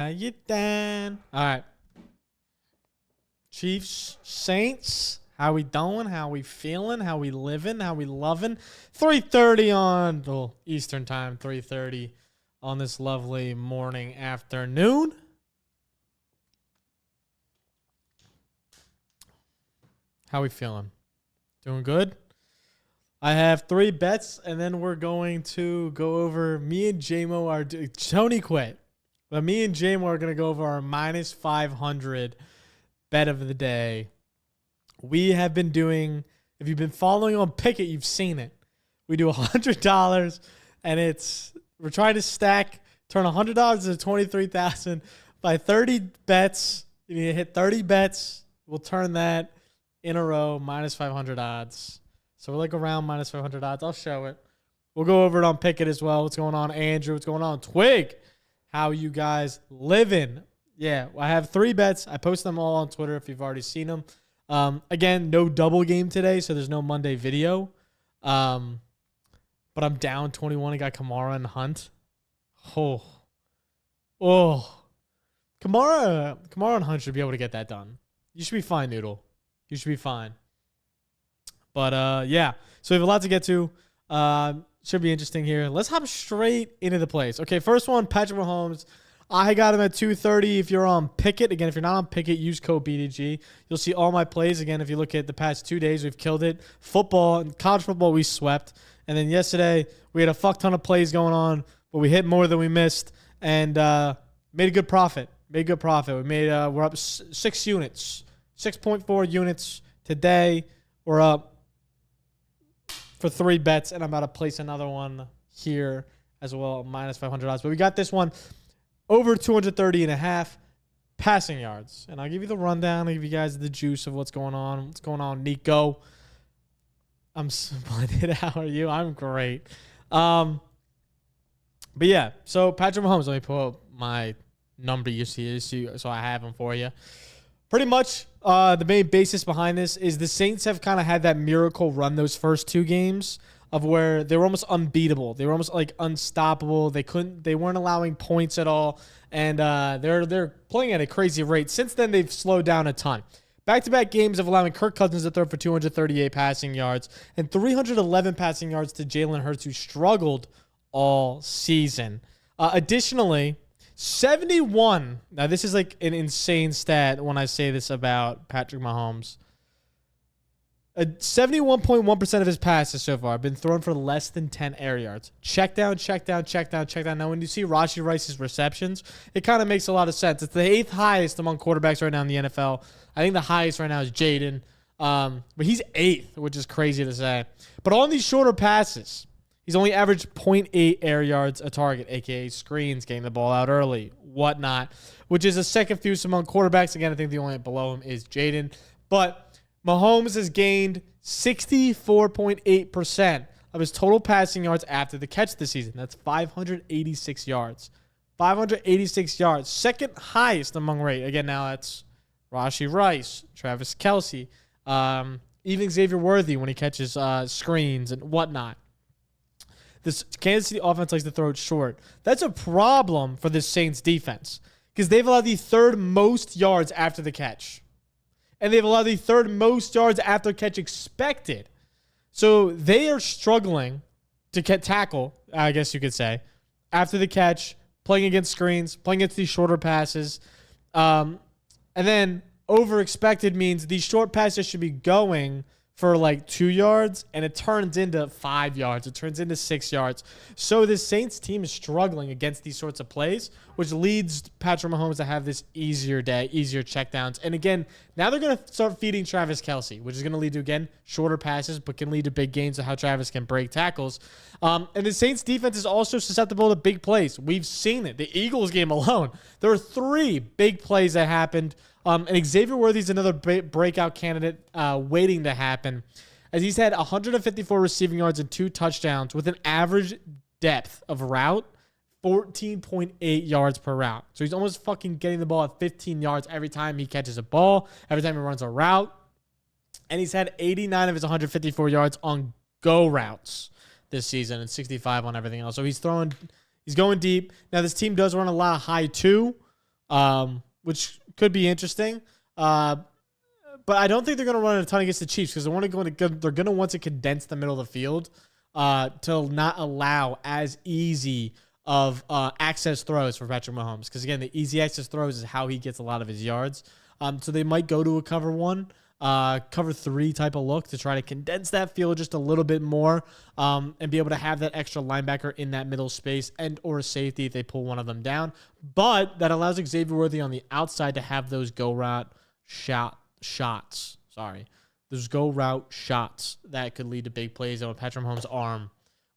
How you doing? All right. Chiefs, Saints. How we doing? How we feeling? How we living? How we loving? 3:30 on Eastern time. 3:30 on this lovely morning afternoon. How we feeling? Doing good? I have 3 bets, and then we're going to go over. Me and JMO Tony quit. But me and Jamo are going to go over our minus 500 bet of the day. We have been doing, if you've been following on Pickett, you've seen it. We do $100, and we're trying to turn $100 into $23,000 by 30 bets. You need to hit 30 bets. We'll turn that in a row, minus 500 odds. So we're like around minus 500 odds. I'll show it. We'll go over it on Pickett as well. What's going on, Andrew? What's going on, Twig? How you guys living? Yeah, I have 3 bets. I post them all on Twitter if you've already seen them. Again, no double game today, so there's no Monday video. But I'm down 21. I got Kamara and Hunt. Oh. Kamara and Hunt should be able to get that done. You should be fine, Noodle. You should be fine. But, yeah. So we have a lot to get to. Should be interesting here. Let's hop straight into the plays. Okay, first one, Patrick Mahomes. I got him at 230. If you're on Pickett, again, if you're not on Pickett, use code BDG. You'll see all my plays. Again, if you look at the past 2 days, we've killed it. Football and college football, we swept. And then yesterday, we had a fuck ton of plays going on, but we hit more than we missed and made a good profit. We're up 6 units, 6.4 units today. We're up for 3 bets, and I'm about to place another one here as well, minus 500 odds. But we got this one over 230.5 passing yards. And I'll give you the rundown. I'll give you guys the juice of what's going on. What's going on, Nico? I'm splendid. How are you? I'm great. But yeah, so Patrick Mahomes, let me pull up my number you see so I have them for you. Pretty much the main basis behind this is the Saints have kind of had that miracle run those first 2 games of where they were almost unbeatable. They were almost like unstoppable. They weren't allowing points at all. And they're playing at a crazy rate. Since then, they've slowed down a ton. Back-to-back games of allowing Kirk Cousins to throw for 238 passing yards and 311 passing yards to Jalen Hurts, who struggled all season. Additionally, 71. Now, this is like an insane stat when I say this about Patrick Mahomes. 71.1% of his passes so far have been thrown for less than 10 air yards. Check down. Now, when you see Rashee Rice's receptions, it kind of makes a lot of sense. It's the 8th highest among quarterbacks right now in the NFL. I think the highest right now is Jaden. But he's 8th, which is crazy to say. But on these shorter passes, he's only averaged 0.8 air yards a target, a.k.a. screens, getting the ball out early, whatnot, which is the second fewest among quarterbacks. Again, I think the only below him is Jaden. But Mahomes has gained 64.8% of his total passing yards after the catch this season. That's 586 yards. 586 yards. Second highest among rate. Again, now that's Rashee Rice, Travis Kelce, even Xavier Worthy when he catches screens and whatnot. This Kansas City offense likes to throw it short. That's a problem for the Saints defense because they've allowed the 3rd most yards after the catch. And they've allowed the 3rd most yards after catch expected. So they are struggling to tackle, I guess you could say, after the catch, playing against screens, playing against these shorter passes. And then over expected means these short passes should be going for like 2 yards, and it turns into 5 yards. It turns into 6 yards. So the Saints team is struggling against these sorts of plays, which leads Patrick Mahomes to have this easier day, easier checkdowns. And again, now they're going to start feeding Travis Kelce, which is going to lead to, again, shorter passes, but can lead to big gains of how Travis can break tackles. And the Saints defense is also susceptible to big plays. We've seen it. The Eagles game alone, there were 3 big plays that happened. And Xavier Worthy is another breakout candidate waiting to happen, as he's had 154 receiving yards and 2 touchdowns with an average depth of route 14.8 yards per route. So he's almost fucking getting the ball at 15 yards every time he catches a ball, every time he runs a route. And he's had 89 of his 154 yards on go routes this season and 65 on everything else. So he's going deep. Now, this team does run a lot of high 2. which could be interesting. But I don't think they're going to run a ton against the Chiefs because they're going to want to condense the middle of the field to not allow as easy of access throws for Patrick Mahomes. Because, again, the easy access throws is how he gets a lot of his yards. So they might go to a cover 1, cover 3 type of look to try to condense that field just a little bit more and be able to have that extra linebacker in that middle space and or a safety if they pull one of them down. But that allows Xavier Worthy on the outside to have those go route shots. Those go route shots that could lead to big plays. And with Patrick Mahomes' arm,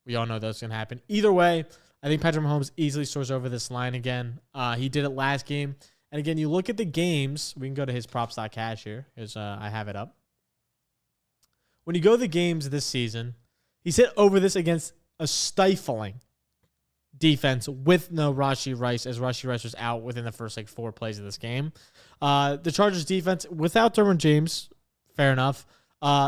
we all know that's going to happen. Either way, I think Patrick Mahomes easily soars over this line again. He did it last game. And again, you look at the games. We can go to his props.cash here. I have it up. When you go to the games this season, he's hit over this against a stifling defense with no Rashee Rice, as Rashee Rice was out within the first 4 plays of this game. The Chargers defense without Derwin James, fair enough,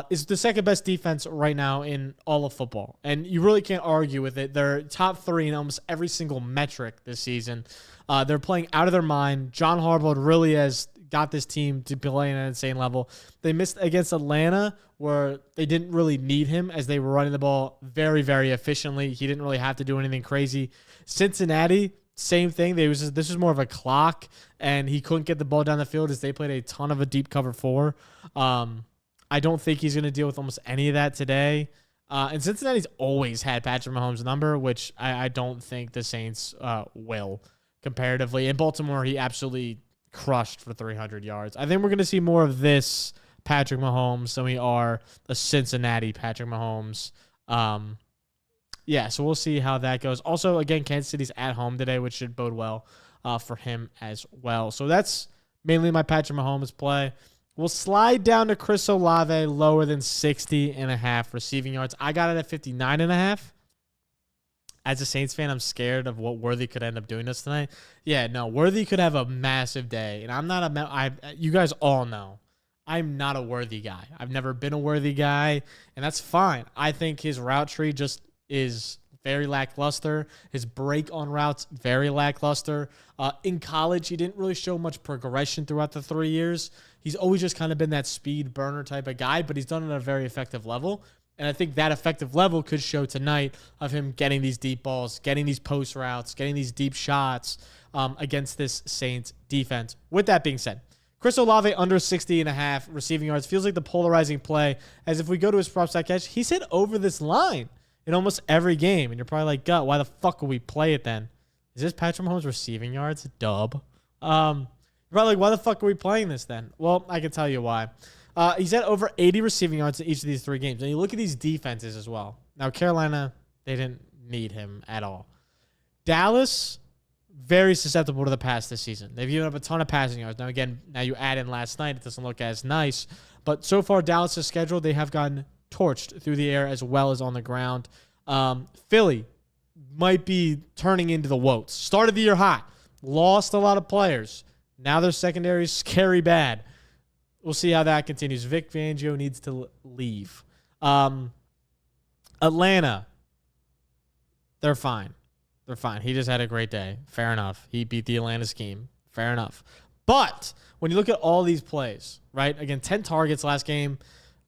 is the second best defense right now in all of football. And you really can't argue with it. They're top 3 in almost every single metric this season. They're playing out of their mind. John Harbaugh really has got this team to play at an insane level. They missed against Atlanta where they didn't really need him as they were running the ball very, very efficiently. He didn't really have to do anything crazy. Cincinnati, same thing. This was more of a clock, and he couldn't get the ball down the field as they played a ton of a deep cover 4. I don't think he's going to deal with almost any of that today. And Cincinnati's always had Patrick Mahomes' number, which I don't think the Saints will comparatively. In Baltimore, he absolutely crushed for 300 yards. I think we're going to see more of this Patrick Mahomes than we are a Cincinnati Patrick Mahomes. So we'll see how that goes. Also, again, Kansas City's at home today, which should bode well for him as well. So that's mainly my Patrick Mahomes play. We'll slide down to Chris Olave, lower than 60.5 receiving yards. I got it at 59.5. As a Saints fan, I'm scared of what Worthy could end up doing this tonight. Yeah, no, Worthy could have a massive day. And I'm not you guys all know, I'm not a Worthy guy. I've never been a Worthy guy, and that's fine. I think his route tree just is very lackluster. His break on routes, very lackluster. In college, he didn't really show much progression throughout the 3 years. He's always just kind of been that speed burner type of guy, but he's done it at a very effective level. And I think that effective level could show tonight of him getting these deep balls, getting these post routes, getting these deep shots against this Saints defense. With that being said, Chris Olave under 60.5 receiving yards feels like the polarizing play, as if we go to his prop stat catch, he's hit over this line in almost every game. And you're probably like, gut, why the fuck would we play it then? Is this Patrick Mahomes receiving yards? Dub. You're probably like, why the fuck are we playing this then? Well, I can tell you why. He's had over 80 receiving yards in each of these 3 games. And you look at these defenses as well. Now, Carolina, they didn't need him at all. Dallas, very susceptible to the pass this season. They've given up a ton of passing yards. Now, again, you add in last night, it doesn't look as nice. But so far, Dallas' schedule, they have gotten torched through the air as well as on the ground. Philly might be turning into the Woats. Started the year hot. Lost a lot of players. Now their secondary is scary bad. We'll see how that continues. Vic Fangio needs to leave. Atlanta, they're fine. They're fine. He just had a great day. Fair enough. He beat the Atlanta scheme. Fair enough. But when you look at all these plays, right? Again, 10 targets last game.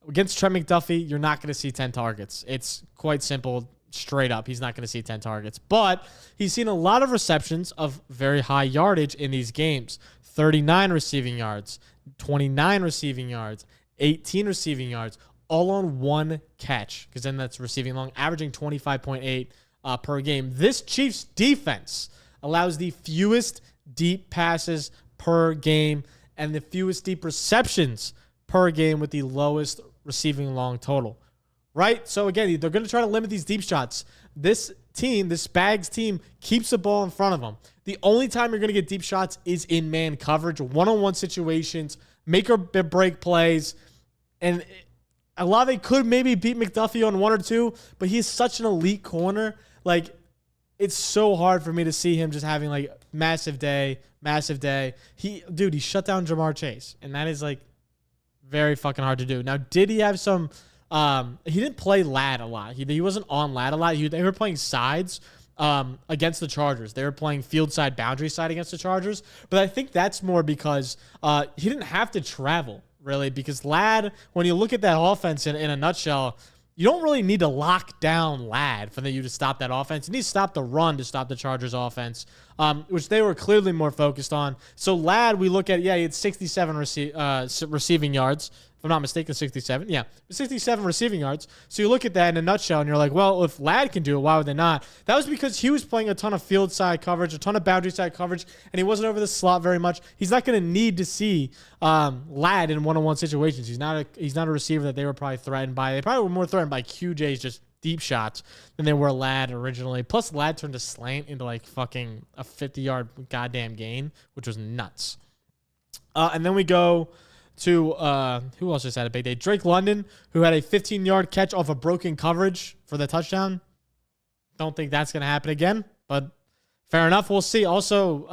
Against Trent McDuffie, you're not going to see 10 targets. It's quite simple, straight up. He's not going to see 10 targets. But he's seen a lot of receptions of very high yardage in these games. 39 receiving yards, 29 receiving yards, 18 receiving yards, all on one catch, because then that's receiving long, averaging 25.8 per game. This Chiefs defense allows the fewest deep passes per game and the fewest deep receptions per game with the lowest receiving long total, right? So again, they're going to try to limit these deep shots. This team, this Spags team, keeps the ball in front of them. The only time you're going to get deep shots is in man coverage, one-on-one situations, make or break plays. And Olave could maybe beat McDuffie on 1 or 2, but he's such an elite corner. Like, it's so hard for me to see him just having like massive day. He shut down Jamar Chase, and that is like very fucking hard to do. Now, did he have some? He didn't play lad a lot. He wasn't on lad a lot. They were playing sides, against the Chargers. They were playing field side, boundary side against the Chargers. But I think that's more because he didn't have to travel, really, because Ladd, when you look at that offense in a nutshell, you don't really need to lock down Ladd for you to stop that offense. You need to stop the run to stop the Chargers offense, which they were clearly more focused on. So Ladd, we look at, he had 67 receiving yards. If I'm not mistaken, 67. Yeah, 67 receiving yards. So you look at that in a nutshell, and you're like, well, if Ladd can do it, why would they not? That was because he was playing a ton of field side coverage, a ton of boundary side coverage, and he wasn't over the slot very much. He's not going to need to see Ladd in one-on-one situations. He's not a receiver that they were probably threatened by. They probably were more threatened by QJ's just deep shots than they were Ladd originally. Plus, Ladd turned a slant into like fucking a 50-yard goddamn gain, which was nuts. And then we go to who else just had a big day? Drake London, who had a 15-yard catch off a broken coverage for the touchdown. Don't think that's going to happen again, but fair enough. We'll see. Also,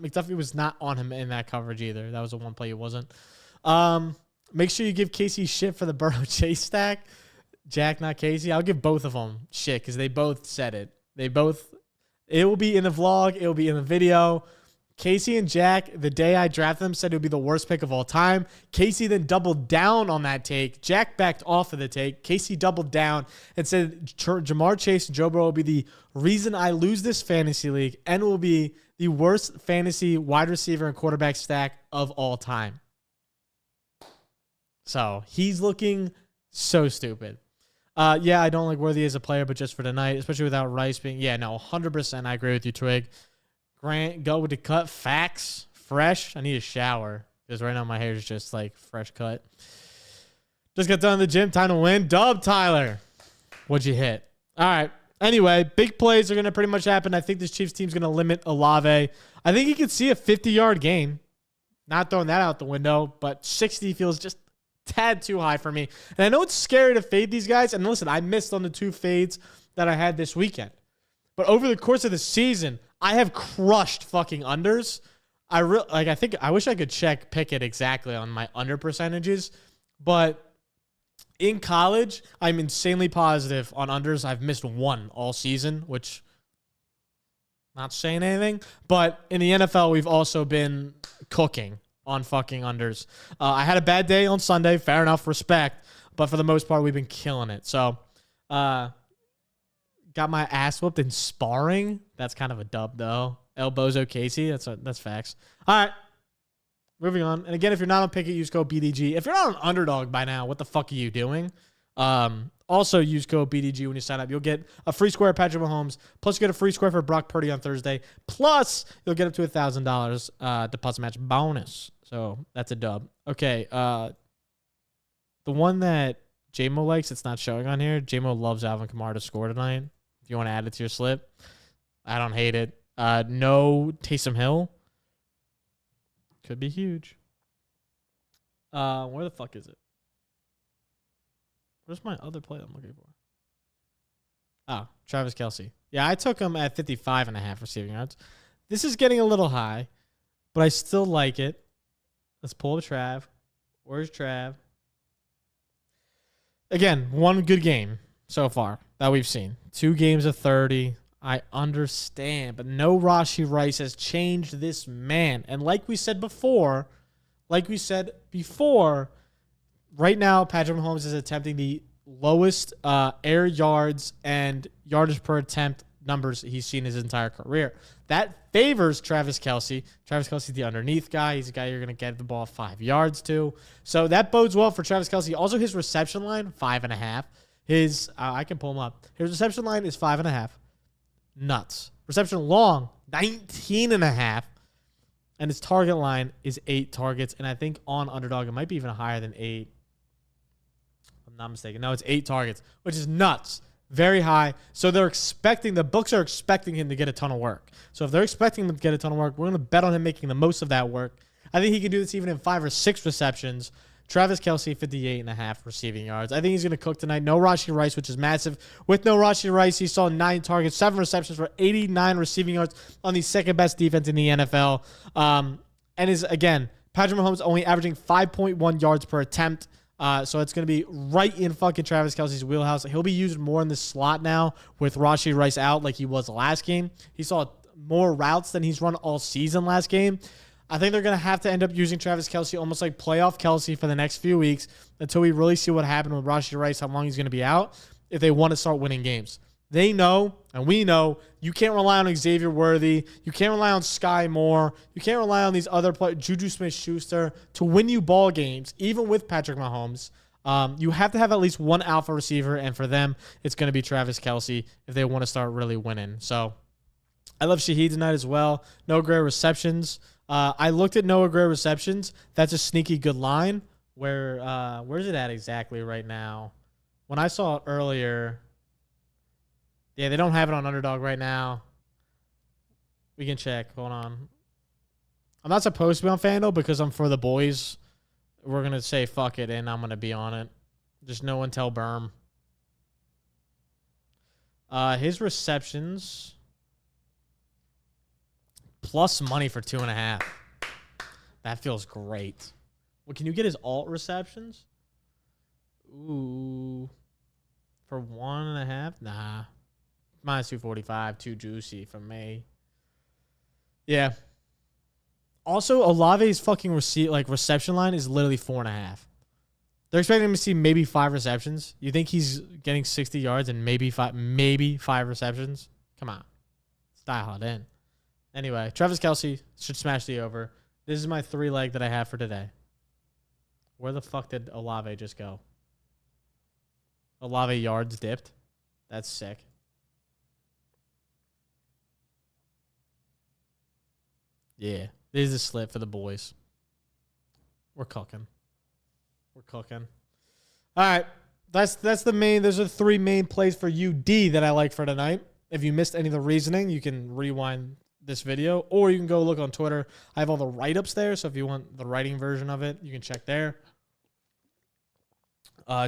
McDuffie was not on him in that coverage either. That was the one play he wasn't. Make sure you give Casey shit for the Burrow Chase stack. Jack, not Casey. I'll give both of them shit because they both said it. It will be in the vlog. It will be in the video. Casey and Jack, the day I drafted them, said it would be the worst pick of all time. Casey then doubled down on that take. Jack backed off of the take. Casey doubled down and said Jamar Chase and Joe Burrow will be the reason I lose this fantasy league and will be the worst fantasy wide receiver and quarterback stack of all time. So he's looking so stupid. I don't like Worthy as a player, but just for tonight, especially without Rice being, 100%. I agree with you, Twig. Grant, go with the cut. Facts. Fresh. I need a shower because right now my hair is just like fresh cut. Just got done in the gym. Time to win. Dub, Tyler. What'd you hit? All right. Anyway, big plays are going to pretty much happen. I think this Chiefs team's going to limit Olave. I think you could see a 50-yard gain. Not throwing that out the window, but 60 feels just tad too high for me. And I know it's scary to fade these guys. And listen, I missed on the 2 fades that I had this weekend. But over the course of the season, I have crushed fucking unders. I wish I could check Pickett exactly on my under percentages, but in college, I'm insanely positive on unders. I've missed 1 all season, which not saying anything, but in the NFL, we've also been cooking on fucking unders. I had a bad day on Sunday, fair enough, respect, but for the most part, we've been killing it. So, got my ass whooped in sparring. That's kind of a dub, though. El Bozo Casey. That's facts. All right. Moving on. And again, if you're not on Pickett, use code BDG. If you're not on Underdog by now, what the fuck are you doing? Also, use code BDG when you sign up. You'll get a free square of Patrick Mahomes. Plus, you get a free square for Brock Purdy on Thursday. Plus, you'll get up to $1,000 deposit match bonus. So, that's a dub. Okay. The one that JMO likes, it's not showing on here. JMO loves Alvin Kamara to score tonight. If you want to add it to your slip, I don't hate it. No Taysom Hill. Could be huge. Where the fuck is it? Where's my other play I'm looking for? Oh, Travis Kelce. Yeah, I took him at 55.5 receiving yards. This is getting a little high, but I still like it. Let's pull up Trav. Where's Trav? Again, one good game so far that we've seen. 2 games of 30. I understand, but no Rashee Rice has changed this man. And like we said before, right now, Patrick Mahomes is attempting the lowest air yards and yardage per attempt numbers he's seen his entire career. That favors Travis Kelce. Travis Kelce's the underneath guy. He's a guy you're going to get the ball 5 yards to. So that bodes well for Travis Kelce. Also, his reception line, 5.5. His, I can pull him up. His reception line is 5.5. Nuts. Reception long, 19.5. And his target line is 8 targets. And I think on Underdog, it might be even higher than 8. If I'm not mistaken. No, it's 8 targets, which is nuts. Very high. So the books are expecting him to get a ton of work. So if they're expecting him to get a ton of work, we're going to bet on him making the most of that work. I think he can do this even in 5 or 6 receptions. Travis Kelce, 58.5 receiving yards. I think he's going to cook tonight. No Rashee Rice, which is massive. With no Rashee Rice, he saw 9 targets, 7 receptions for 89 receiving yards on the second best defense in the NFL. And is, again, Patrick Mahomes only averaging 5.1 yards per attempt. So it's going to be right in fucking Travis Kelce's wheelhouse. He'll be used more in the slot now with Rashee Rice out like he was last game. He saw more routes than he's run all season last game. I think they're going to have to end up using Travis Kelce almost like playoff Kelce for the next few weeks until we really see what happened with Rashee Rice, how long he's going to be out, if they want to start winning games. They know, and we know, you can't rely on Xavier Worthy. You can't rely on Sky Moore. You can't rely on these other players, Juju Smith-Schuster, to win you ball games, even with Patrick Mahomes. You have to have at least one alpha receiver, and for them, it's going to be Travis Kelce if they want to start really winning. So I love Shaheed tonight as well. No great receptions. I looked at Noah Gray receptions. That's a sneaky good line. Where's it at exactly right now? When I saw it earlier, yeah, they don't have it on Underdog right now. We can check. Hold on. I'm not supposed to be on FanDuel because I'm for the boys. We're going to say fuck it, and I'm going to be on it. Just no one tell Berm. His receptions... plus money for 2.5. That feels great. Well, can you get his alt receptions? Ooh. For 1.5? Nah. Minus 245. Too juicy for me. Yeah. Also, Olave's fucking reception line is literally 4.5. They're expecting him to see maybe 5 receptions. You think he's getting 60 yards and maybe five receptions? Come on. Let's dial it in. Anyway, Travis Kelce should smash the over. This is my 3-leg that I have for today. Where the fuck did Olave just go? Olave yards dipped. That's sick. Yeah, this is a slip for the boys. We're cooking. We're cooking. All right, that's the main. Those are the 3 main plays for UD that I like for tonight. If you missed any of the reasoning, you can rewind this video, or you can go look on Twitter. I have all the write-ups there, so if you want the writing version of it, you can check there.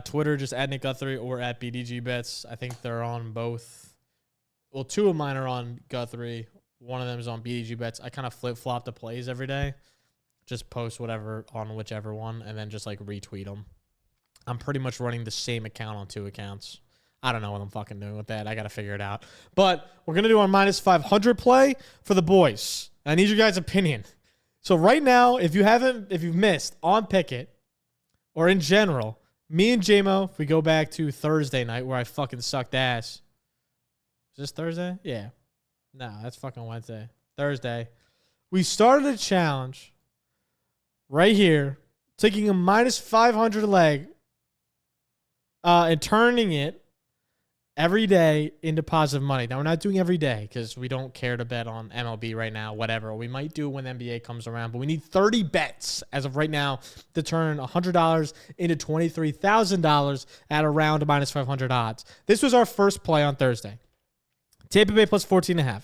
Twitter, just at Nick Guthrie or at BDGEBets. I think they're on both. Well, 2 of mine are on Guthrie. One of them is on BDGEBets. I kind of flip-flop the plays every day. Just post whatever on whichever one, and then just like retweet them. I'm pretty much running the same account on 2 accounts. I don't know what I'm fucking doing with that. I got to figure it out. But we're going to do our minus 500 play for the boys. I need your guys' opinion. So right now, if you've missed on Pickett or in general, me and JMO, if we go back to Thursday night where I fucking sucked ass. Is this Thursday? Yeah. No, that's fucking Wednesday. Thursday. We started a challenge right here, taking a minus 500 leg and turning it every day into positive money. Now, we're not doing every day because we don't care to bet on MLB right now, whatever. We might do when NBA comes around, but we need 30 bets as of right now to turn $100 into $23,000 at around minus 500 odds. This was our first play on Thursday. Tampa Bay plus 14.5.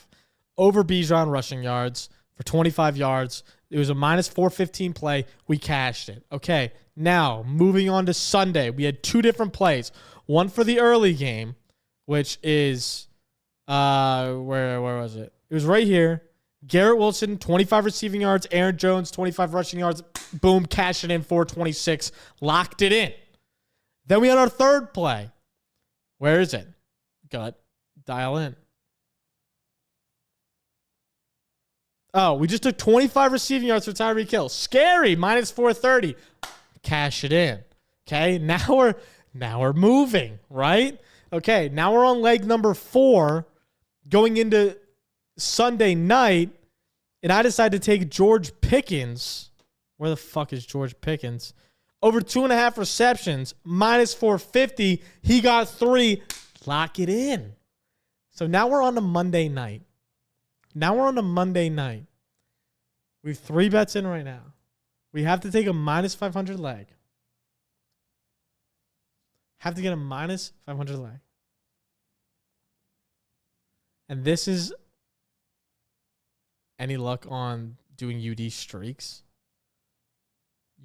Over Bijan rushing yards for 25 yards. It was a minus 415 play. We cashed it. Okay, now moving on to Sunday. We had 2 different plays. One for the early game, which is, where was it? It was right here. Garrett Wilson, 25 receiving yards. Aaron Jones, 25 rushing yards. Boom, cash it in, 426. Locked it in. Then we had our third play. Where is it? Gut, dial in. Oh, we just took 25 receiving yards for Tyreek Hill. Scary, minus 430. Cash it in. Okay, now we're moving, right? Okay, now we're on leg number 4 going into Sunday night, and I decided to take George Pickens. Where the fuck is George Pickens? Over 2.5 receptions, minus 450. He got 3. Lock it in. So now we're on to Monday night. We have 3 bets in right now. We have to take a minus 500 leg. Have to get a minus 500 leg. And this is any luck on doing UD streaks?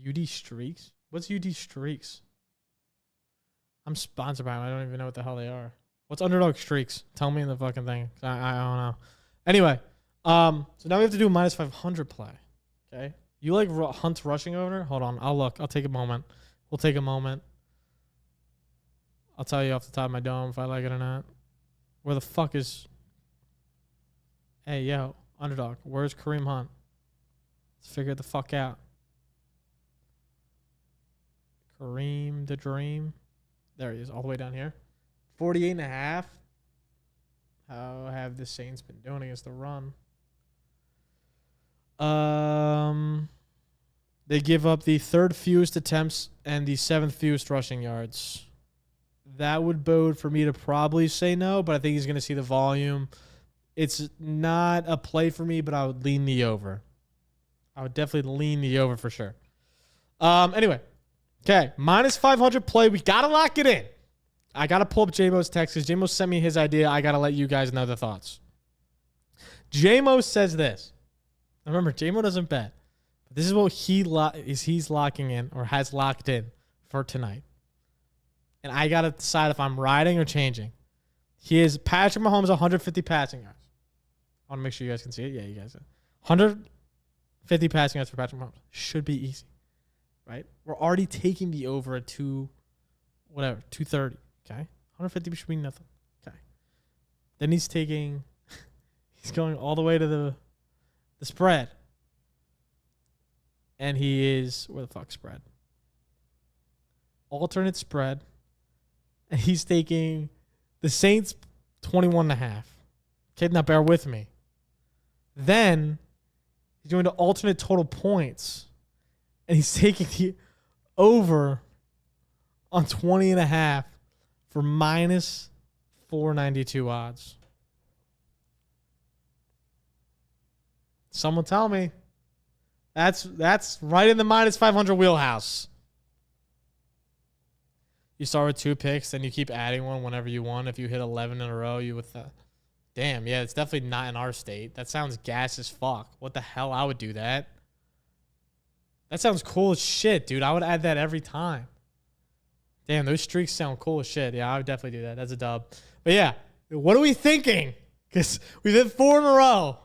UD streaks? What's UD streaks? I'm sponsored by them. I don't even know what the hell they are. What's underdog streaks? Tell me in the fucking thing. I don't know. Anyway, so now we have to do a minus 500 play. Okay. You like Hunt's rushing over? Hold on. I'll look. I'll take a moment. We'll take a moment. I'll tell you off the top of my dome if I like it or not. Where the fuck is... Hey, yo, underdog. Where's Kareem Hunt? Let's figure it the fuck out. Kareem the Dream. There he is, all the way down here. 48.5. How have the Saints been doing against the run? They give up the 3rd fewest attempts and the 7th fewest rushing yards. That would bode for me to probably say no, but I think he's going to see the volume. It's not a play for me, but I would lean the over. I would definitely lean the over for sure. Anyway. Okay. Minus 500 play. We got to lock it in. I got to pull up J-Mo's text because J-Mo sent me his idea. I got to let you guys know the thoughts. J-Mo says this. Remember, J-Mo doesn't bet. But this is what he's locking in or has locked in for tonight. And I got to decide if I'm riding or changing. He is Patrick Mahomes 150 passing yards. I want to make sure you guys can see it. Yeah, you guys. 150 passing yards for Patrick Mahomes. Should be easy. Right? We're already taking the over at 230. Okay? 150 should be nothing. Okay. Then he's going all the way to the spread. And he is, where the fuck spread? Alternate spread. And he's taking the Saints 21.5. Okay, now bear with me. Then he's doing the alternate total points. And he's taking the over on 20.5 for minus 492 odds. Someone tell me. That's right in the minus 500 wheelhouse. You start with 2 picks, then you keep adding one whenever you want. If you hit 11 in a row, you with the... Damn, yeah, it's definitely not in our state. That sounds gas as fuck. What the hell? I would do that. That sounds cool as shit, dude. I would add that every time. Damn, those streaks sound cool as shit. Yeah, I would definitely do that. That's a dub. But yeah, what are we thinking? Because we've hit 4 in a row.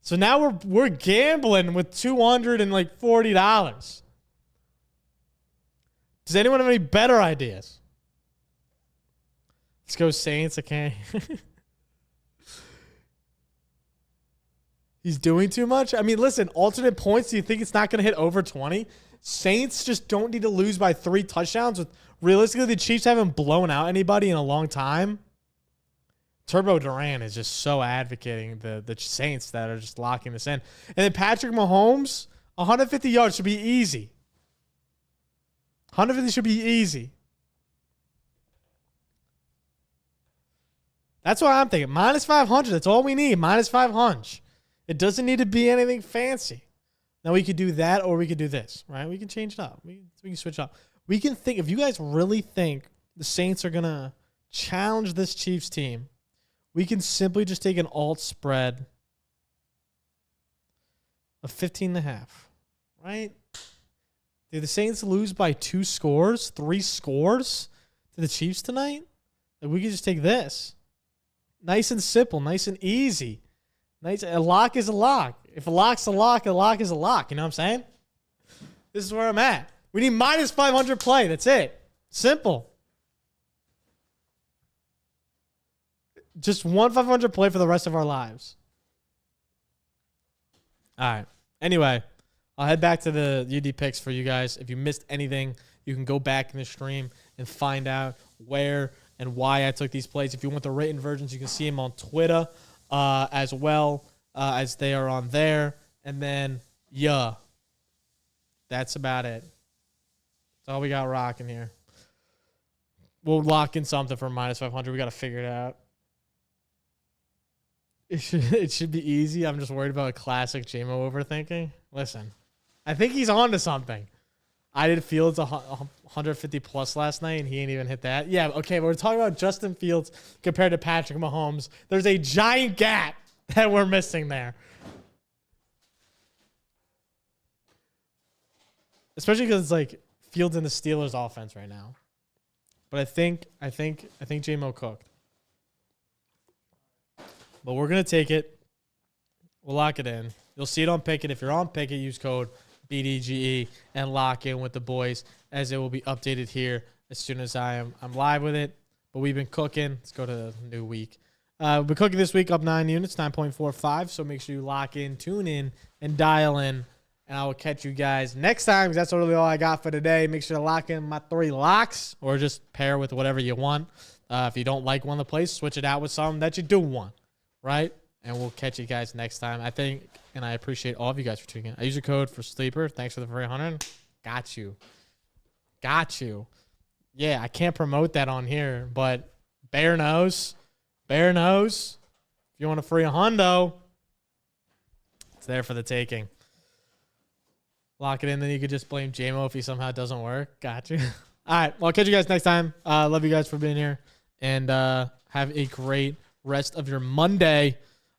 So now we're gambling with $240. Does anyone have any better ideas? Let's go Saints. Okay. He's doing too much? I mean, listen, alternate points. Do you think it's not going to hit over 20? Saints just don't need to lose by 3 touchdowns. Realistically, the Chiefs haven't blown out anybody in a long time. Turbo Duran is just so advocating the Saints that are just locking this in. And then Patrick Mahomes, 150 yards should be easy. 150 should be easy. That's what I'm thinking. Minus 500. That's all we need. Minus 500. It doesn't need to be anything fancy. Now we could do that or we could do this, right? We can change it up. We can switch up. We can think, if you guys really think the Saints are going to challenge this Chiefs team, we can simply just take an alt spread of 15.5, right? Did the Saints lose by 2 scores, 3 scores to the Chiefs tonight? Like, we could just take this. Nice and simple, nice and easy. Nice. A lock is a lock. If a lock's a lock is a lock. You know what I'm saying? This is where I'm at. We need minus 500 play. That's it. Simple. Just 500 play for the rest of our lives. All right. Anyway, I'll head back to the UD picks for you guys. If you missed anything, you can go back in the stream and find out where and why I took these plays. If you want the written versions, you can see them on Twitter as well as they are on there. And then, yeah, that's about it. That's all we got rocking here. We'll lock in something for minus 500. We got to figure it out. It should be easy. I'm just worried about a classic JMO overthinking. Listen, I think he's on to something. I did Fields 150 plus last night, and he ain't even hit that. Yeah, okay, but we're talking about Justin Fields compared to Patrick Mahomes. There's a giant gap that we're missing there. Especially because it's like Fields in the Steelers offense right now. But I think JMO cooked. But we're going to take it. We'll lock it in. You'll see it on Pickett. If you're on Pickett, use code BDGE and lock in with the boys, as it will be updated here as soon as I'm live with it. But we've been cooking. Let's go to the new week. We've been cooking this week up 9 units, 9.45. So make sure you lock in, tune in, and dial in. And I will catch you guys next time, because that's really all I got for today. Make sure to lock in my 3 locks, or just pair with whatever you want. If you don't like one of the plays, switch it out with something that you do want, right? And we'll catch you guys next time. I think, and I appreciate all of you guys for tuning in. I use your code for Sleeper. Thanks for the 300. Got you. Got you. Yeah, I can't promote that on here, but Bear knows. Bear knows. If you want a free hundo, it's there for the taking. Lock it in, then you could just blame JMO if he somehow doesn't work. Got you. All right, well, I'll catch you guys next time. Love you guys for being here, and have a great rest of your Monday.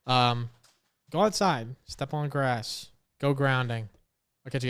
Go outside, step on grass, go grounding. I'll catch you guys.